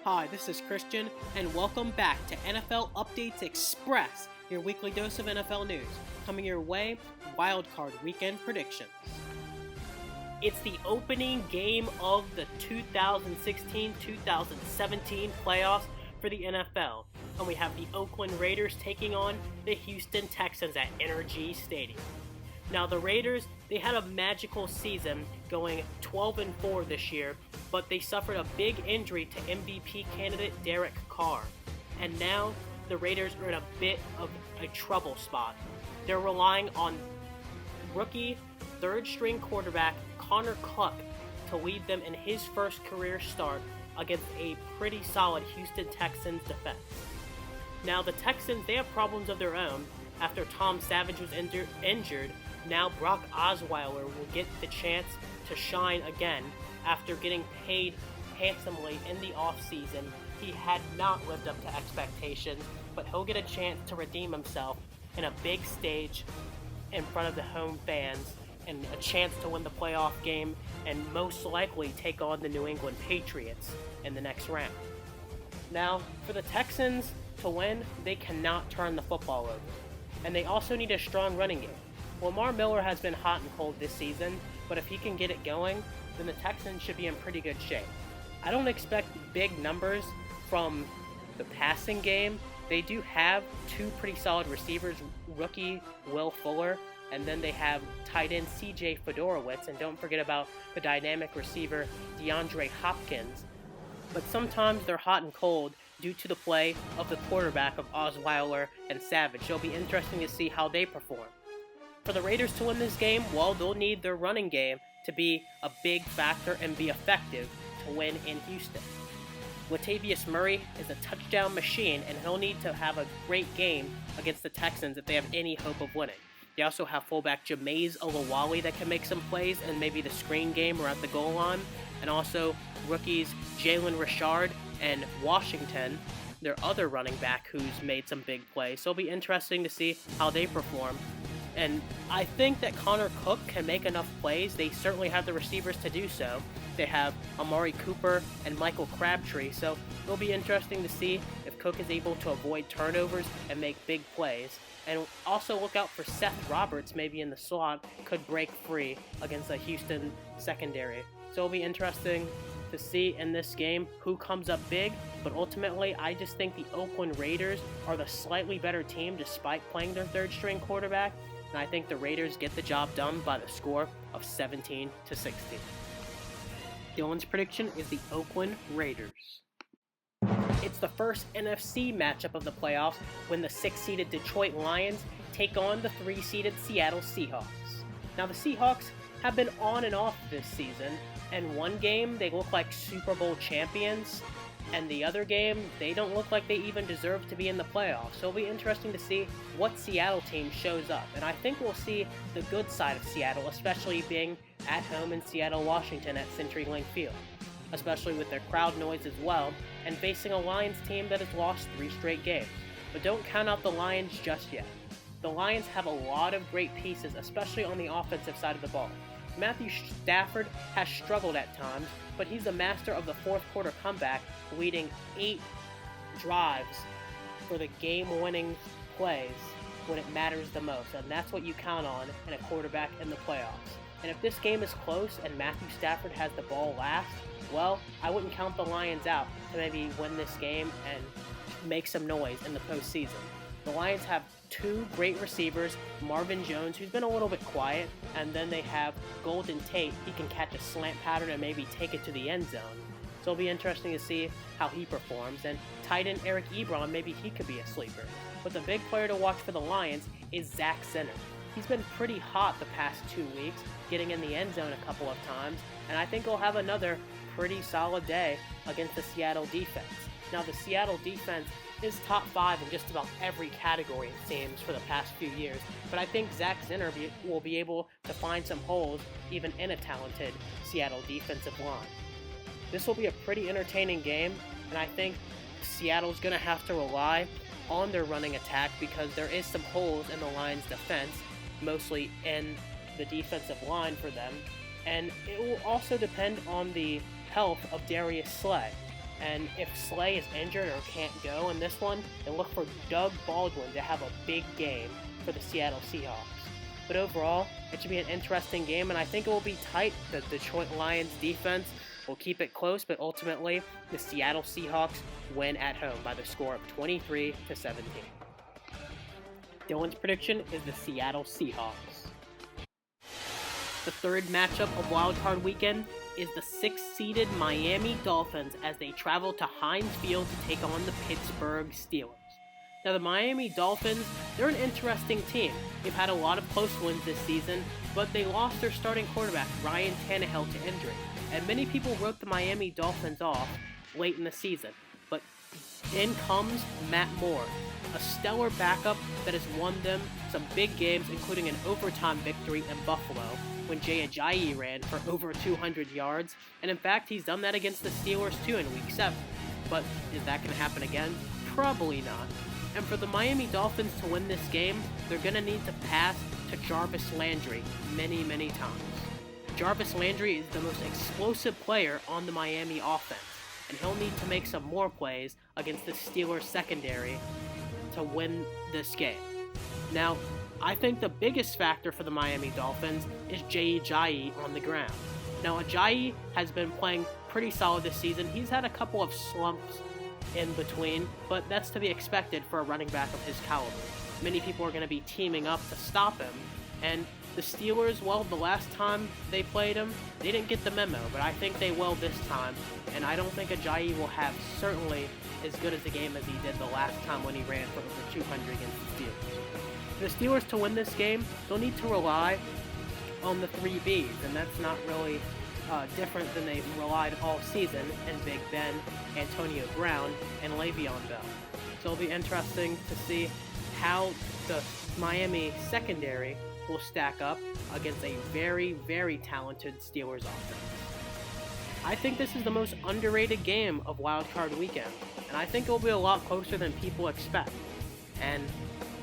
Hi, this is Christian, and welcome back to NFL Updates Express, your weekly dose of NFL news. Coming your way, wildcard weekend predictions. It's the opening game of the 2016-2017 playoffs for the NFL, and we have the Oakland Raiders taking on the Houston Texans at NRG Stadium. Now, the Raiders, they had a magical season going 12-4 this year, but they suffered a big injury to MVP candidate Derek Carr. And now, the Raiders are in a bit of a trouble spot. They're relying on rookie, third-string quarterback Connor Cluck to lead them in his first career start against a pretty solid Houston Texans defense. Now, the Texans, they have problems of their own. After Tom Savage was injured, now Brock Osweiler will get the chance to shine again after getting paid handsomely in the offseason. He had not lived up to expectations, but he'll get a chance to redeem himself in a big stage in front of the home fans and a chance to win the playoff game and most likely take on the New England Patriots in the next round. Now, for the Texans to win, they cannot turn the football over. And they also need a strong running game. Lamar Miller has been hot and cold this season, but if he can get it going, then the Texans should be in pretty good shape. I don't expect big numbers from the passing game. They do have two pretty solid receivers, rookie Will Fuller, and then they have tight end CJ Fedorowicz, and don't forget about the dynamic receiver DeAndre Hopkins. But sometimes they're hot and cold due to the play of the quarterback of Osweiler and Savage. It'll be interesting to see how they perform. For the Raiders to win this game, well, they'll need their running game to be a big factor and be effective to win in Houston. Latavius Murray is a touchdown machine, and he'll need to have a great game against the Texans if they have any hope of winning. They also have fullback Jameis Olawale that can make some plays and maybe the screen game or at the goal line, and also rookies Jalen Richard and Washington, their other running back who's made some big plays. So it'll be interesting to see how they perform. And I think that Connor Cook can make enough plays. They certainly have the receivers to do so. They have Amari Cooper and Michael Crabtree, so it'll be interesting to see if Cook is able to avoid turnovers and make big plays. And also look out for Seth Roberts, maybe in the slot, could break free against the Houston secondary. So it'll be interesting to see in this game who comes up big, but ultimately I just think the Oakland Raiders are the slightly better team despite playing their third-string quarterback, and I think the Raiders get the job done by the score of 17-16. Dylan's prediction is the Oakland Raiders. It's the first NFC matchup of the playoffs when the 6-seeded Detroit Lions take on the 3-seeded Seattle Seahawks. Now, the Seahawks have been on and off this season, and one game they look like Super Bowl champions, and the other game they don't look like they even deserve to be in the playoffs. So it'll be interesting to see what Seattle team shows up, and I think we'll see the good side of Seattle, especially being at home in Seattle, Washington at CenturyLink Field, especially with their crowd noise as well, and facing a Lions team that has lost 3 straight games. But don't count out the Lions just yet. The Lions have a lot of great pieces, especially on the offensive side of the ball. Matthew Stafford has struggled at times, but he's a master of the fourth quarter comeback, leading 8 drives for the game-winning plays when it matters the most, and that's what you count on in a quarterback in the playoffs. And if this game is close and Matthew Stafford has the ball last, well, I wouldn't count the Lions out to maybe win this game and make some noise in the postseason. The Lions have 2 great receivers, Marvin Jones, who's been a little bit quiet, and then they have Golden Tate. He can catch a slant pattern and maybe take it to the end zone. So it'll be interesting to see how he performs. And tight end Eric Ebron, maybe he could be a sleeper. But the big player to watch for the Lions is Zach Zenner. He's been pretty hot the past 2 weeks, getting in the end zone a couple of times, and I think he'll have another pretty solid day against the Seattle defense. Now, the Seattle defense is top 5 in just about every category, it seems, for the past few years, but I think Zach Zenner will be able to find some holes even in a talented Seattle defensive line. This will be a pretty entertaining game, and I think Seattle's going to have to rely on their running attack because there is some holes in the Lions' defense, mostly in the defensive line for them, and it will also depend on the health of Darius Slay. And if Slay is injured or can't go in this one, then look for Doug Baldwin to have a big game for the Seattle Seahawks. But overall, it should be an interesting game, and I think it will be tight. The Detroit Lions defense will keep it close, but ultimately, the Seattle Seahawks win at home by the score of 23-17. Dylan's prediction is the Seattle Seahawks. The third matchup of Wild Card Weekend is the 6th-seeded Miami Dolphins as they travel to Heinz Field to take on the Pittsburgh Steelers. Now, the Miami Dolphins, they're an interesting team. They've had a lot of close wins this season, but they lost their starting quarterback, Ryan Tannehill, to injury. And many people wrote the Miami Dolphins off late in the season. But in comes Matt Moore, a stellar backup that has won them some big games, including an overtime victory in Buffalo when Jay Ajayi ran for over 200 yards. And in fact, he's done that against the Steelers too in Week 7. But is that going to happen again? Probably not. And for the Miami Dolphins to win this game, they're going to need to pass to Jarvis Landry many, many times. Jarvis Landry is the most explosive player on the Miami offense, and he'll need to make some more plays against the Steelers secondary to win this game. Now, I think the biggest factor for the Miami Dolphins is Jay Ajayi on the ground. Now, Ajayi has been playing pretty solid this season. He's had a couple of slumps in between, but that's to be expected for a running back of his caliber. Many people are going to be teaming up to stop him, and the Steelers, well, the last time they played him, they didn't get the memo, but I think they will this time, and I don't think Ajayi will have certainly as good as a game as he did the last time when he ran for over 200 against the Steelers. For the Steelers to win this game, they'll need to rely on the 3 Bs, and that's not really different than they relied all season in Big Ben, Antonio Brown, and Le'Veon Bell. So it'll be interesting to see how the Miami secondary will stack up against a very, very talented Steelers offense. I think this is the most underrated game of Wild Card Weekend, and I think it will be a lot closer than people expect. And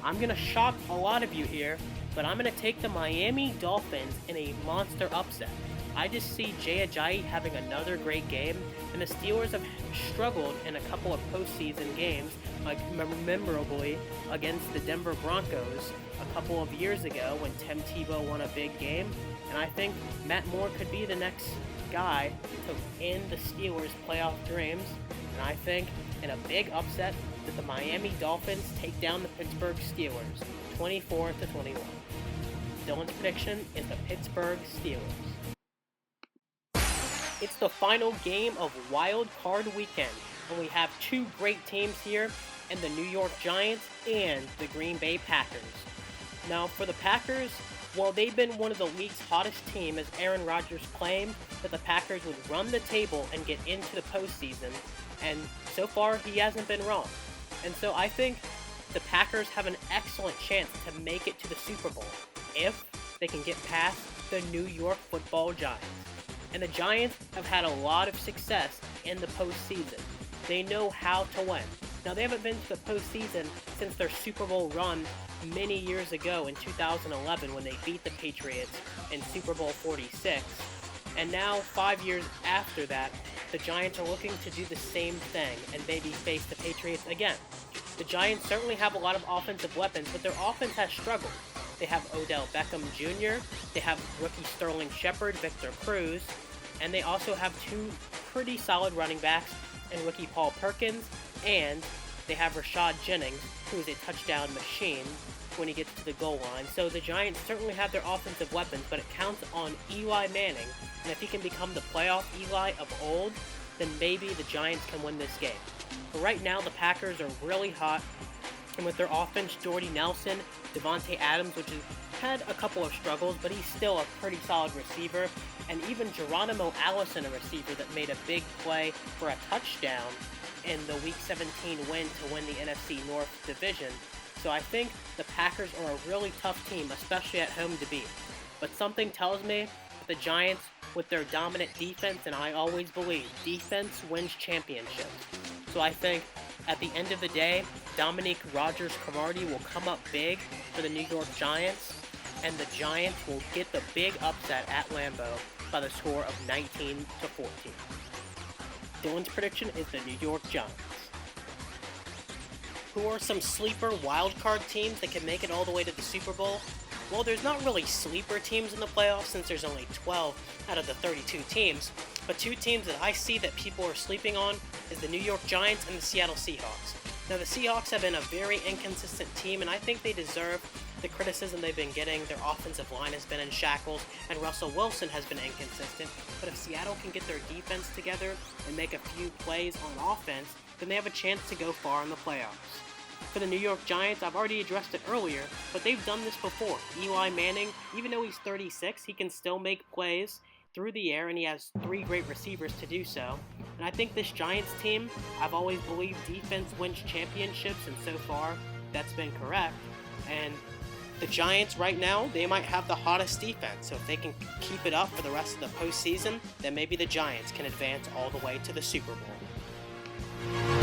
I'm going to shock a lot of you here, but I'm going to take the Miami Dolphins in a monster upset. I just see Jay Ajayi having another great game, and the Steelers have struggled in a couple of postseason games, like memorably against the Denver Broncos a couple of years ago when Tim Tebow won a big game, and I think Matt Moore could be the next guy to end the Steelers' playoff dreams, and I think in a big upset that the Miami Dolphins take down the Pittsburgh Steelers, 24-21. Dylan's prediction is the Pittsburgh Steelers. It's the final game of Wild Card Weekend, and we have 2 great teams here in the New York Giants and the Green Bay Packers. Now, for the Packers, well, they've been one of the league's hottest teams, as Aaron Rodgers claimed that the Packers would run the table and get into the postseason, and so far he hasn't been wrong. And so I think the Packers have an excellent chance to make it to the Super Bowl if they can get past the New York Football Giants. And the Giants have had a lot of success in the postseason. They know how to win. Now, they haven't been to the postseason since their Super Bowl run many years ago in 2011 when they beat the Patriots in Super Bowl 46. And now, 5 years after that, the Giants are looking to do the same thing and maybe face the Patriots again. The Giants certainly have a lot of offensive weapons, but their offense has struggled. They have Odell Beckham Jr., they have rookie Sterling Shepard, Victor Cruz, and they also have 2 pretty solid running backs in rookie Paul Perkins, and they have Rashad Jennings, who is a touchdown machine when he gets to the goal line. So the Giants certainly have their offensive weapons, but it counts on Eli Manning, and if he can become the playoff Eli of old, then maybe the Giants can win this game. But right now, the Packers are really hot, and with their offense, Jordy Nelson, Devontae Adams, which has had a couple of struggles, but he's still a pretty solid receiver, and even Geronimo Allison, a receiver that made a big play for a touchdown in the Week 17 win to win the NFC North Division. So I think the Packers are a really tough team, especially at home to beat. But something tells me that the Giants, with their dominant defense, and I always believe defense wins championships. So I think at the end of the day, Dominique Rodgers-Cromartie will come up big for the New York Giants, and the Giants will get the big upset at Lambeau by the score of 19-14. Dylan's prediction is the New York Giants. Who are some sleeper wildcard teams that can make it all the way to the Super Bowl? Well, there's not really sleeper teams in the playoffs since there's only 12 out of the 32 teams, but two teams that I see that people are sleeping on is the New York Giants and the Seattle Seahawks. Now, the Seahawks have been a very inconsistent team, and I think they deserve the criticism they've been getting. Their offensive line has been in shackles, and Russell Wilson has been inconsistent. But if Seattle can get their defense together and make a few plays on offense, then they have a chance to go far in the playoffs. For the New York Giants, I've already addressed it earlier, but they've done this before. Eli Manning, even though he's 36, he can still make plays through the air, and he has 3 great receivers to do so. And I think this Giants team, I've always believed defense wins championships, and so far, that's been correct. And the Giants right now, they might have the hottest defense, so if they can keep it up for the rest of the postseason, then maybe the Giants can advance all the way to the Super Bowl.